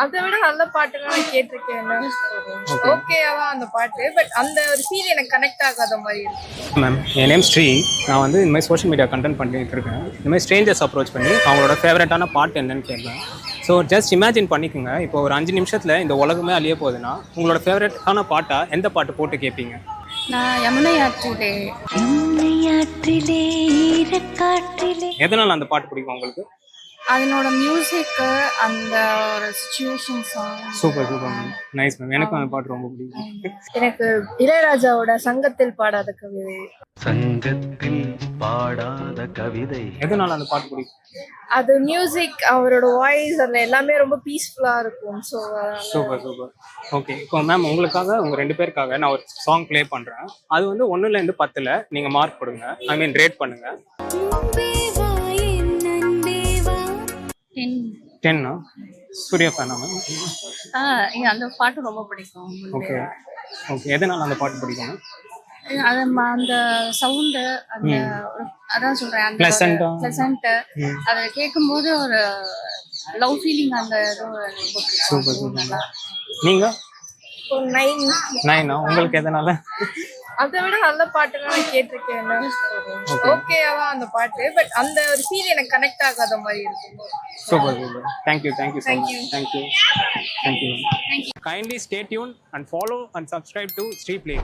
அதை விட நல்ல பாட்டுலாம் நான் கேட்டிருக்கேன். ஓகேவா அந்த பாட்டு, பட் அந்த ஒரு ஃபீல் எனக்கு கனெக்ட் ஆகாத மாதிரி இருக்கு. மேம் என் நேம் ஸ்ரீ. நான் வந்து இந்த மாதிரி சோஷியல் மீடியா கண்டென்ட் பண்ணிட்டு இருக்கேன். இந்த மாதிரி ஸ்ட்ரேஞ்சர்ஸ் அப்ரோச் பண்ணி அவங்களோட ஃபேவரட்டான பாட்டு என்னன்னு கேட்பேன். ஸோ ஜஸ்ட் இமேஜின் பண்ணிக்கோங்க, இப்போ ஒரு 5 நிமிஷத்தில் இந்த உலகமே அழிய போகுதுன்னா உங்களோட ஃபேவரட்டான பாட்டா எந்த பாட்டு போட்டு கேட்பீங்க? நான் யமுனை ஆற்றிலே எதனால் அந்த பாட்டு பிடிக்கும் உங்களுக்கு? அதனோட மியூசிக்கு, அந்த ஒரு situation song. Super super ma'am, nice ma'am. எனக்கும் அந்த பாட்டு ரொம்ப பிடிக்கும். எனக்கு இளையராஜாவோட சங்கத்தில் பாடாத கவிதை. சங்கத்தில் பாடாத கவிதை. எதனால் அந்த பாட்டு பிடிக்கும்? அது மியூசிக், அவரோட வாய்ஸ், அதில் எல்லாமே ரொம்ப பீஸ்ஃபுல்லாக இருக்கும். So super super. ஓகே, இப்போ மேம் உங்களுக்காக உங்கள் 2 பேருக்காக நான் ஒரு சாங் ப்ளே பண்ணுறேன். அது வந்து 1லேருந்து 10 நீங்கள் மார்க் கொடுங்க, ஐ மீன் ரேட் பண்ணுங்கள். 10. சூர்யா ஃபேனா மேம்? அந்த பாட்டு ரொம்ப பிடிக்கும். ஓகே ஓகே, எதனால் அந்த பாட்டு பிடிக்கும்? அது அந்த சவுண்டு, அந்த அதான் சொல்றேன், அந்த ப்ளசன்ட், அதை கேட்கும்போது ஒரு லவ் ஃபீலிங், அந்த சூப்பர் சூப்பர். நீங்கள் 9. உங்களுக்கு எதனால? அதை விட நல்ல பாட்டுலாம் நான் கேட்டிருக்கேன். ஓகேவா அந்த பாட்டு, பட் அந்த ஒரு ஃபீல் எனக்கு கனெக்ட் ஆகாத மாதிரி இருக்கு. Super super. Thank you thank you so much. Thank you thank you. Kindly stay tuned and follow and subscribe to Street Play.